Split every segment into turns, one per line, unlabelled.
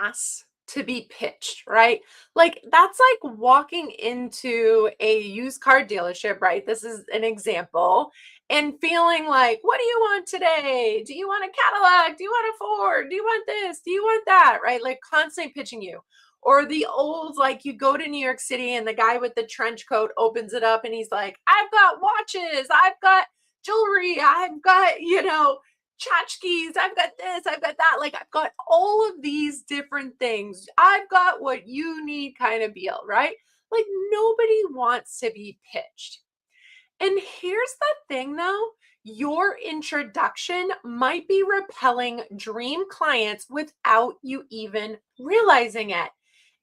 ask to be pitched, right? Like that's like walking into a used car dealership, right? This is an example. And feeling like, what do you want today? Do you want a Cadillac? Do you want a Ford? Do you want this? Do you want that? Right? Like constantly pitching you. Or the old, like you go to New York City and the guy with the trench coat opens it up and he's like, I've got watches, I've got jewelry, I've got, tchotchkes, I've got this, I've got that. Like I've got all of these different things. I've got what you need kind of deal, right? Like nobody wants to be pitched. And here's the thing though, your introduction might be repelling dream clients without you even realizing it.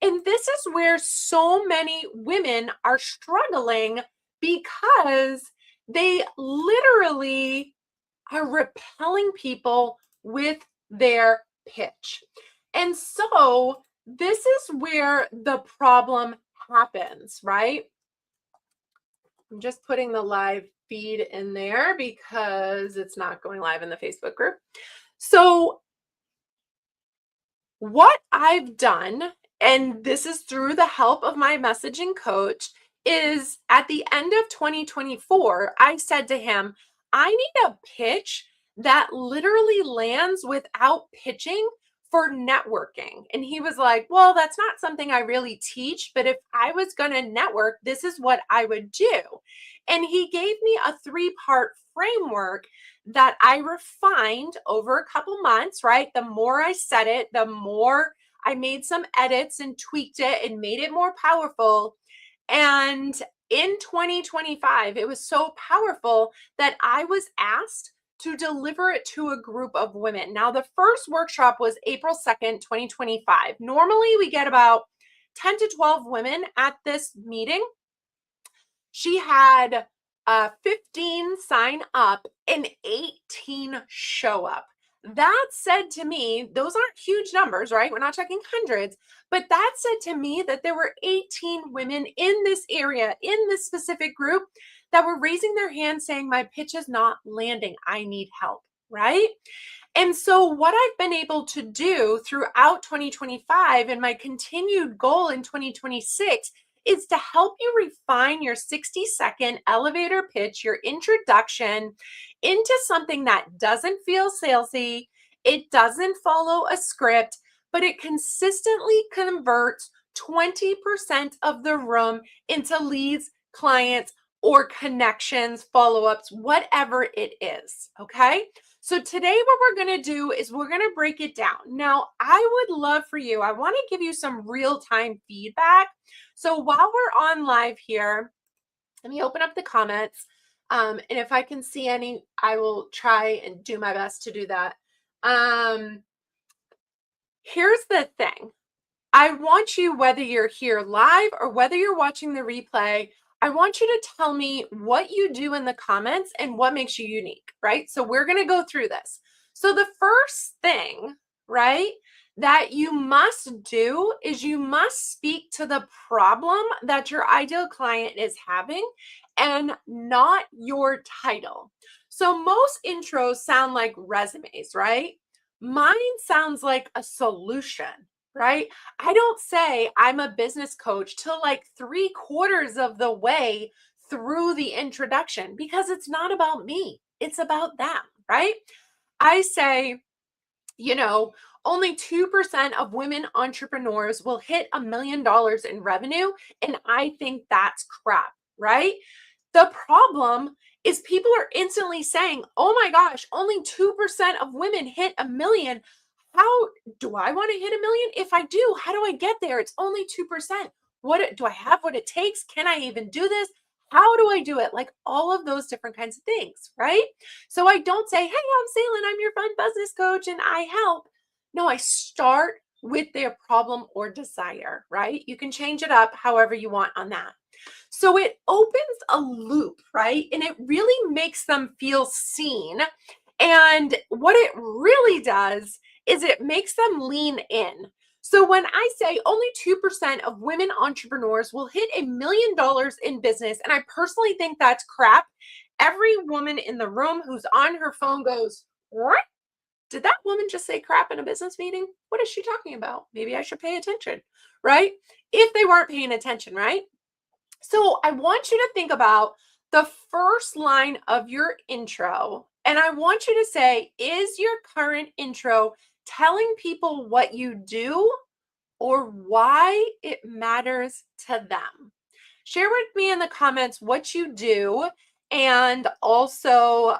And this is where so many women are struggling because they literally are repelling people with their pitch. And so this is where the problem happens, right? I'm just putting the live feed in there because it's not going live in the Facebook group. So what I've done, and this is through the help of my messaging coach, is at the end of 2024, I said to him, I need a pitch that literally lands without pitching for networking. And he was like, well, that's not something I really teach, but if I was going to network, this is what I would do. And he gave me a 3-part framework that I refined over a couple months, right? The more I said it, the more I made some edits and tweaked it and made it more powerful. And in 2025, it was so powerful that I was asked to deliver it to a group of women. Now, the first workshop was April 2nd, 2025. Normally, we get about 10 to 12 women at this meeting. She had 15 sign up and 18 show up. That said to me, those aren't huge numbers, right? We're not talking hundreds, but that said to me that there were 18 women in this area, in this specific group, that were raising their hands saying, my pitch is not landing. I need help, right? And so what I've been able to do throughout 2025 and my continued goal in 2026 is to help you refine your 60-second elevator pitch, your introduction, into something that doesn't feel salesy, it doesn't follow a script, but it consistently converts 20% of the room into leads, clients, or connections, follow-ups, whatever it is, okay? So today what we're going to do is we're going to break it down. Now, I would love for you, I want to give you some real-time feedback. So while we're on live here, let me open up the comments. And if I can see any, I will try and do my best to do that. Here's the thing. I want you, whether you're here live or whether you're watching the replay, I want you to tell me what you do in the comments and what makes you unique, right? So we're going to go through this. So the first thing, right, that you must do is you must speak to the problem that your ideal client is having and not your title. So most intros sound like resumes, right? Mine sounds like a solution, right? I don't say I'm a business coach till like 3/4 of the way through the introduction because it's not about me. It's about them, right? I say, only 2% of women entrepreneurs will hit $1 million in revenue. And I think that's crap, right? The problem is people are instantly saying, oh my gosh, only 2% of women hit $1 million. How do I want to hit $1 million? If I do, how do I get there? It's only 2%. What do I have? What it takes? Can I even do this? How do I do it? Like all of those different kinds of things, right? So I don't say, hey, I'm Ceylin, I'm your fun business coach and I help. No, I start with their problem or desire, right? You can change it up however you want on that. So it opens a loop, right? And it really makes them feel seen. And what it really does is it makes them lean in. So when I say only 2% of women entrepreneurs will hit $1 million in business, and I personally think that's crap, every woman in the room who's on her phone goes, what? did that woman just say crap in a business meeting? What is she talking about? Maybe I should pay attention, right? If they weren't paying attention, right? So I want you to think about the first line of your intro, and I want you to say, is your current intro telling people what you do or why it matters to them? Share with me in the comments what you do and also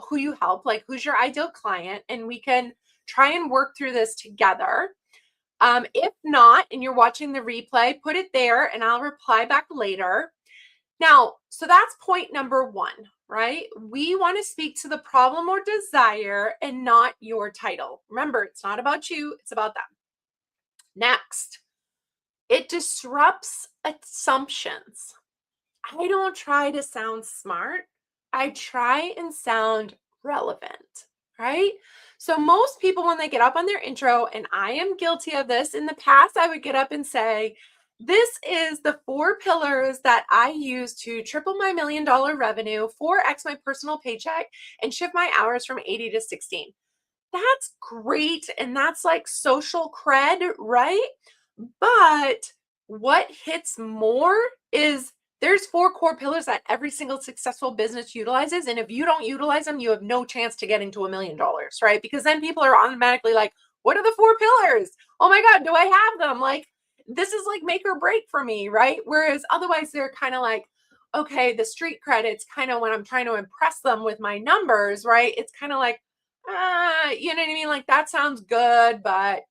who you help, like who's your ideal client, and we can try and work through this together. If not, and you're watching the replay, put it there and I'll reply back later. Now, so that's point number one, right? We want to speak to the problem or desire and not your title. Remember, it's not about you, it's about them. Next, it disrupts assumptions. I don't try to sound smart. I try and sound relevant, right? So most people, when they get up on their intro, and I am guilty of this, in the past, I would get up and say, this is the 4 pillars that I use to triple my $1 million revenue, 4x my personal paycheck, and shift my hours from 80 to 16. That's great. And that's like social cred, right? But what hits more is there's 4 core pillars that every single successful business utilizes. And if you don't utilize them, you have no chance to getting to $1 million, right? Because then people are automatically like, what are the 4 pillars? Oh my God, do I have them? Like, this is like make or break for me, right? Whereas otherwise they're kind of like, okay, the street credits kind of when I'm trying to impress them with my numbers, right? It's kind of like, you know what I mean? Like that sounds good, but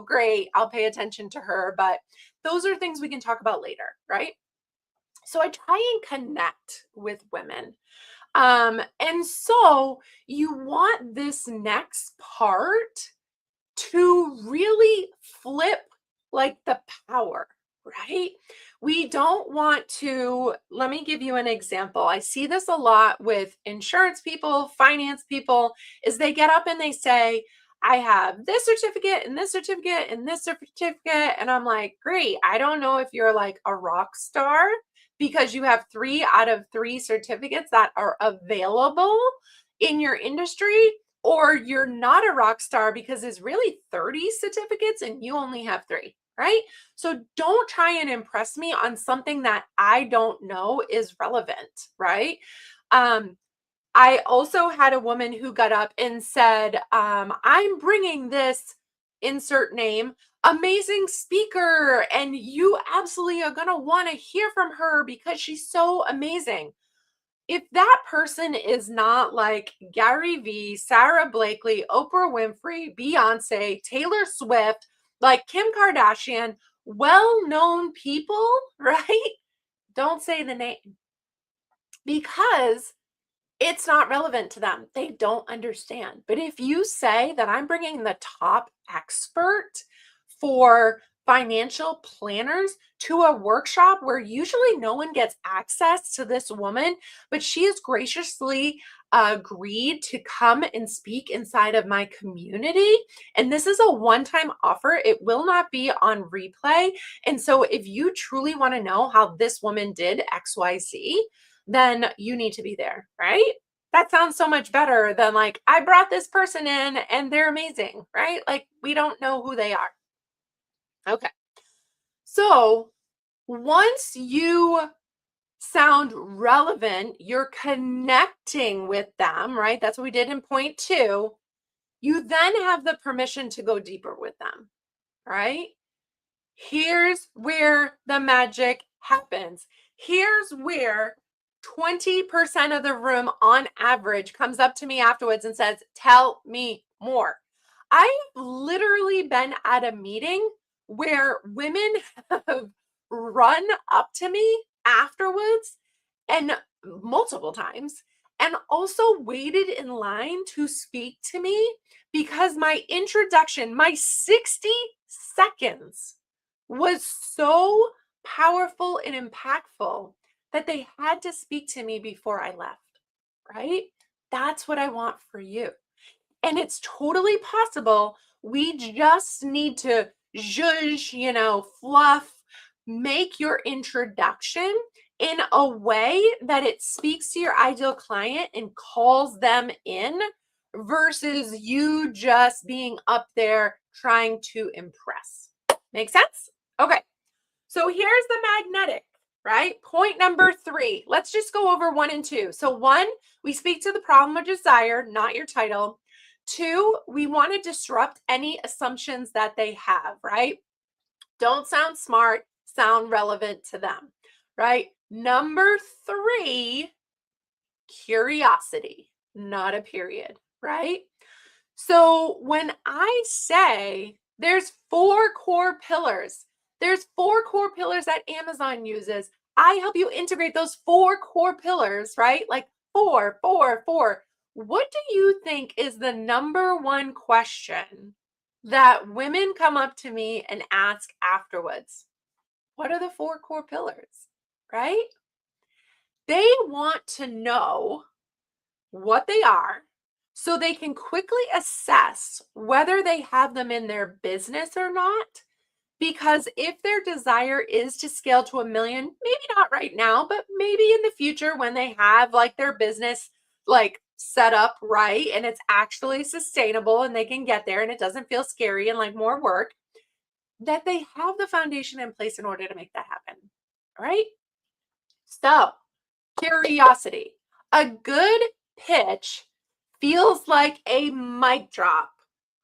great. I'll pay attention to her. But those are things we can talk about later, right? So I try and connect with women. And so you want this next part to really flip like the power, right? We don't want to, let me give you an example. I see this a lot with insurance people, finance people, is they get up and they say, I have this certificate and this certificate and this certificate. And I'm like, great. I don't know if you're like a rock star because you have 3 out of 3 certificates that are available in your industry, or you're not a rock star because there's really 30 certificates and you only have 3, right? So don't try and impress me on something that I don't know is relevant, right? I also had a woman who got up and said, I'm bringing this insert name, amazing speaker, and you absolutely are going to want to hear from her because she's so amazing. If that person is not like Gary Vee, Sarah Blakely, Oprah Winfrey, Beyonce, Taylor Swift, like Kim Kardashian, well-known people, right? Don't say the name because it's not relevant to them. They don't understand. But if you say that I'm bringing the top expert for financial planners to a workshop where usually no one gets access to this woman, but she has graciously agreed to come and speak inside of my community. And this is a one-time offer. It will not be on replay. And so if you truly want to know how this woman did XYZ, then you need to be there, right? That sounds so much better than like, I brought this person in and they're amazing, right? Like we don't know who they are. Okay. So once you sound relevant, you're connecting with them, right? That's what we did in point 2. You then have the permission to go deeper with them, right? Here's where the magic happens. Here's where 20% of the room on average comes up to me afterwards and says, tell me more. I've literally been at a meeting where women have run up to me afterwards and multiple times and also waited in line to speak to me because my introduction, my 60 seconds was so powerful and impactful that they had to speak to me before I left, right? That's what I want for you. And it's totally possible. We just need to zhuzh, fluff, make your introduction in a way that it speaks to your ideal client and calls them in, versus you just being up there trying to impress. Make sense? Okay. So here's the magnetic, right? Point number 3. Let's just go over 1 and 2. So 1, we speak to the problem of desire, not your title. 2, we want to disrupt any assumptions that they have, right? Don't sound smart, sound relevant to them, right? Number 3, curiosity, not a period, right? So when I say there's 4 core pillars, there's 4 core pillars that Amazon uses. I help you integrate those 4 core pillars, right? Like 4, 4, 4. What do you think is the number one question that women come up to me and ask afterwards? What are the 4 core pillars, right? They want to know what they are so they can quickly assess whether they have them in their business or not. Because if their desire is to scale to 1 million, maybe not right now, but maybe in the future when they have like their business like set up right and it's actually sustainable and they can get there and it doesn't feel scary and like more work, that they have the foundation in place in order to make that happen. All right. So, curiosity. A good pitch feels like a mic drop.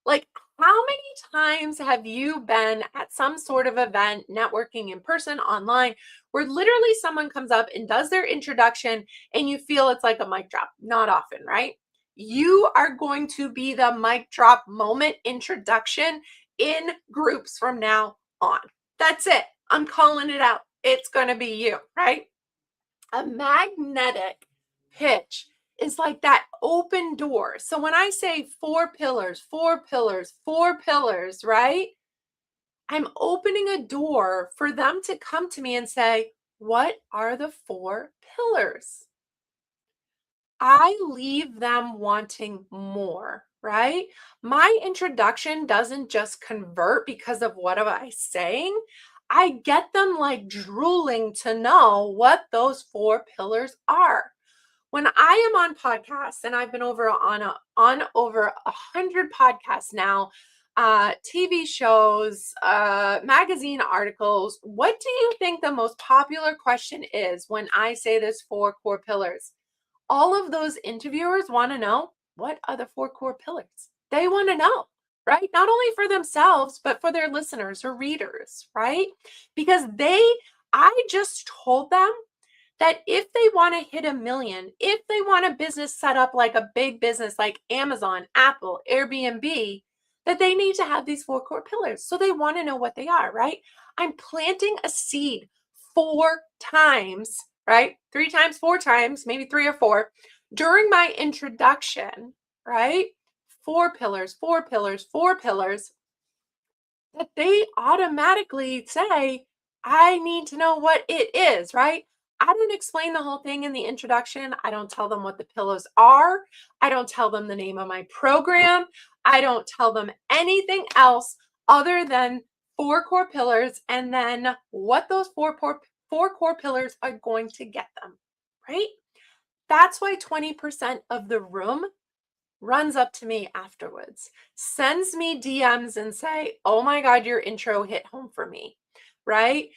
Like, how many times have you been at some sort of event, networking in person, online, where literally someone comes up and does their introduction and you feel it's like a mic drop? Not often, right? You are going to be the mic drop moment introduction in groups from now on. That's it. I'm calling it out. It's going to be you, right? A magnetic pitch is like that open door. So when I say 4 pillars, 4 pillars, 4 pillars, right? I'm opening a door for them to come to me and say, what are the 4 pillars? I leave them wanting more, right? My introduction doesn't just convert because of what am I saying. I get them like drooling to know what those 4 pillars are. When I am on podcasts, and I've been over on over 100 podcasts now, TV shows, magazine articles, what do you think the most popular question is when I say there's 4 core pillars? All of those interviewers want to know, what are the 4 core pillars? They want to know, right? Not only for themselves, but for their listeners or readers, right? Because I just told them that if they want to hit 1 million, if they want a business set up like a big business like Amazon, Apple, Airbnb, that they need to have these 4 core pillars. So they want to know what they are, right? I'm planting a seed 4 times, right? 3 times, 4 times, maybe 3 or 4 during my introduction, right? 4 pillars, 4 pillars, 4 pillars, that they automatically say, I need to know what it is, right? I don't explain the whole thing in the introduction. I don't tell them what the pillars are. I don't tell them the name of my program. I don't tell them anything else other than 4 core pillars and then what those 4 core pillars are going to get them, right? That's why 20% of the room runs up to me afterwards, sends me DMs and say, oh my God, your intro hit home for me, right?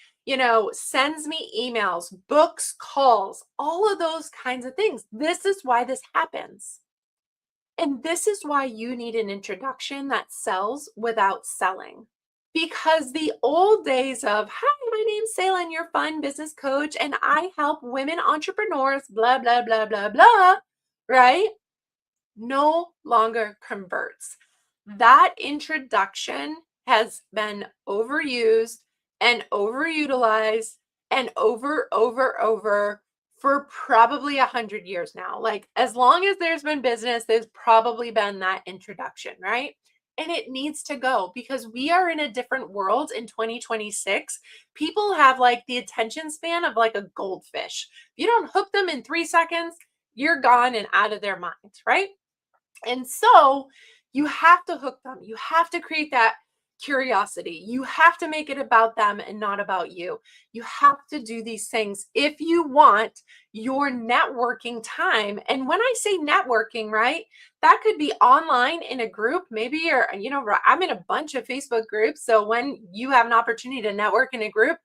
Sends me emails, books, calls, all of those kinds of things. This is why this happens. And this is why you need an introduction that sells without selling. Because the old days of, hi, my name's Salen, your fun business coach, and I help women entrepreneurs, blah, blah, blah, blah, blah, right? No longer converts. That introduction has been overused and overutilized and over for probably 100 years now. Like, as long as there's been business, there's probably been that introduction, right? And it needs to go because we are in a different world in 2026. People have like the attention span of like a goldfish. If you don't hook them in 3 seconds, you're gone and out of their mind, right? And so you have to hook them. You have to create that curiosity. You have to make it about them and not about you. You have to do these things if you want your networking time. And when I say networking, right, that could be online in a group. Maybe I'm in a bunch of Facebook groups. So when you have an opportunity to network in a group,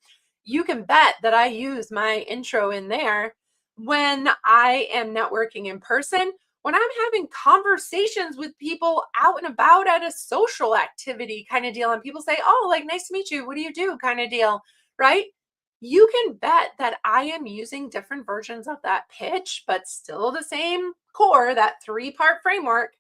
you can bet that I use my intro in there. When I am networking in person, when I'm having conversations with people out and about at a social activity kind of deal, and people say, "Oh, like, nice to meet you. What do you do?" kind of deal, right? You can bet that I am using different versions of that pitch, but still the same core, that three-part framework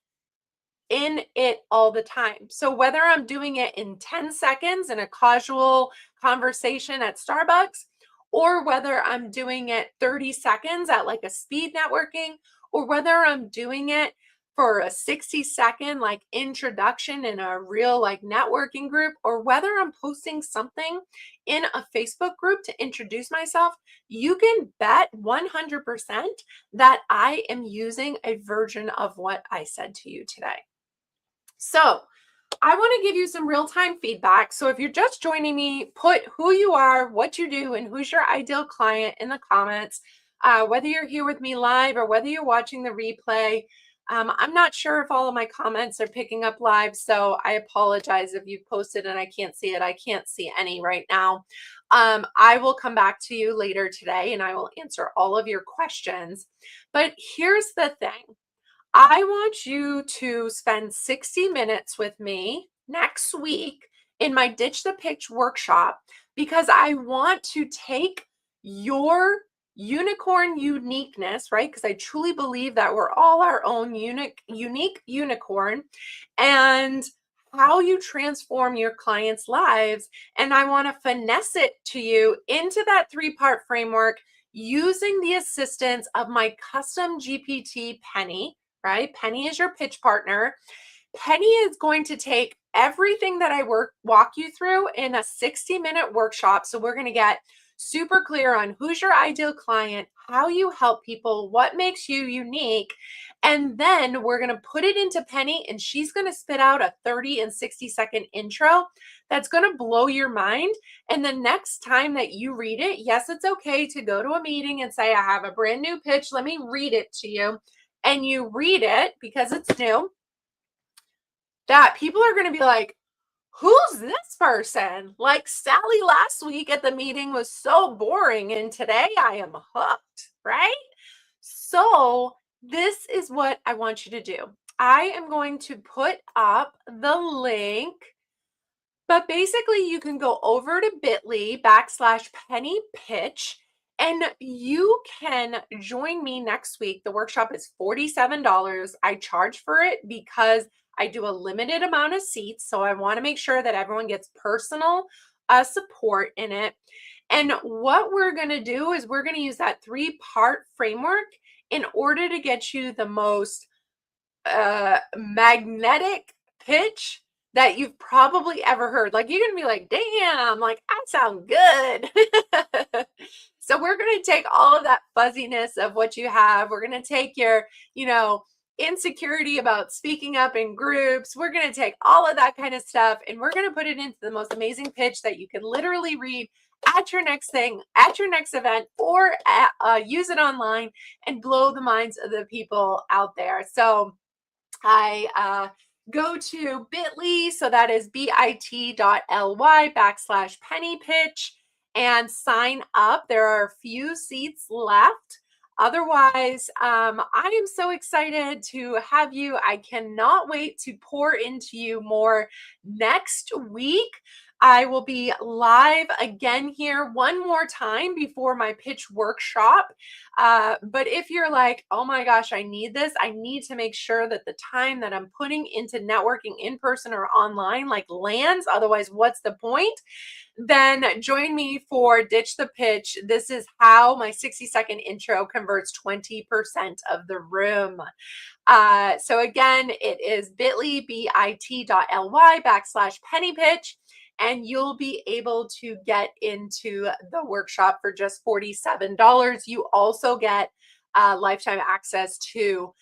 in it all the time. So whether I'm doing it in 10 seconds in a casual conversation at Starbucks, or whether I'm doing it 30 seconds at like a speed networking, or whether I'm doing it for a 60-second like introduction in a real like networking group, or whether I'm posting something in a Facebook group to introduce myself, you can bet 100% that I am using a version of what I said to you today. So I want to give you some real-time feedback. So if you're just joining me, put who you are, what you do, and who's your ideal client in the comments. Whether you're here with me live or whether you're watching the replay. I'm not sure if all of my comments are picking up live, so I apologize if you've posted and I can't see it. I can't see any right now. I will come back to you later today and I will answer all of your questions. But here's the thing. I want you to spend 60 minutes with me next week in my Ditch the Pitch workshop, because I want to take your unicorn uniqueness, right? Because I truly believe that we're all our own unique unicorn, and how you transform your clients' lives. And I want to finesse it to you into that three-part framework using the assistance of my custom GPT, Penny. Right? Penny is your pitch partner. Penny is going to take everything that I walk you through in a 60-minute workshop. So we're going to get super clear on who's your ideal client, how you help people, what makes you unique. And then we're going to put it into Penny, and she's going to spit out a 30 and 60-second intro that's going to blow your mind. And the next time that you read it, yes, it's okay to go to a meeting and say, I have a brand new pitch. Let me read it to you. And you read it because it's new, that people are going to be like, who's this person? Like Sally last week at the meeting was so boring, and today I am hooked, right? So this is what I want you to do. I am going to put up the link, but basically you can go over to bit.ly/Penny Pitch. And you can join me next week. The workshop is $47. I charge for it because I do a limited amount of seats. So I want to make sure that everyone gets personal support in it. And what we're going to do is we're going to use that three-part framework in order to get you the most magnetic pitch that you've probably ever heard. Like, you're going to be like, damn, like, I sound good. So we're going to take all of that fuzziness of what you have. We're going to take your, insecurity about speaking up in groups. We're going to take all of that kind of stuff, and we're going to put it into the most amazing pitch that you can literally read at your next thing, at your next event, or use it online and blow the minds of the people out there. So I go to bit.ly, so that is bit.ly/Penny Pitch, and sign up. There are a few seats left. Otherwise, I am so excited to have you. I cannot wait to pour into you more next week. I will be live again here one more time before my pitch workshop. But if you're like, oh my gosh, I need this, I need to make sure that the time that I'm putting into networking in person or online like lands, otherwise what's the point? Then join me for Ditch the Pitch. This is how my 60-second intro converts 20% of the room. So again, it is bit.ly, bit.ly/Penny Pitch. And you'll be able to get into the workshop for just $47. You also get lifetime access to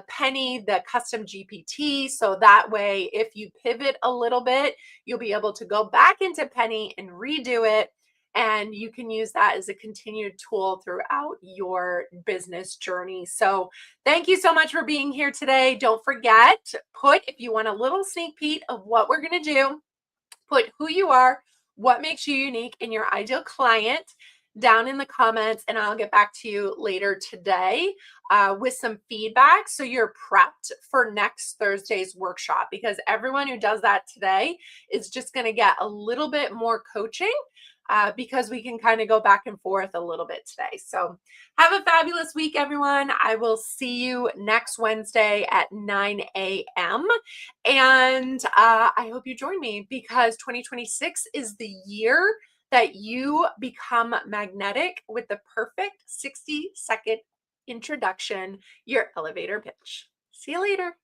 Penny, the custom GPT. So that way, if you pivot a little bit, you'll be able to go back into Penny and redo it. And you can use that as a continued tool throughout your business journey. So thank you so much for being here today. Don't forget, if you want a little sneak peek of what we're going to do, put who you are, what makes you unique, and your ideal client down in the comments, and I'll get back to you later today with some feedback so you're prepped for next Thursday's workshop, because everyone who does that today is just going to get a little bit more coaching because we can kind of go back and forth a little bit today. So have a fabulous week, everyone. I will see you next Wednesday at 9 a.m. And I hope you join me, because 2026 is the year that you become magnetic with the perfect 60-second introduction, your elevator pitch. See you later.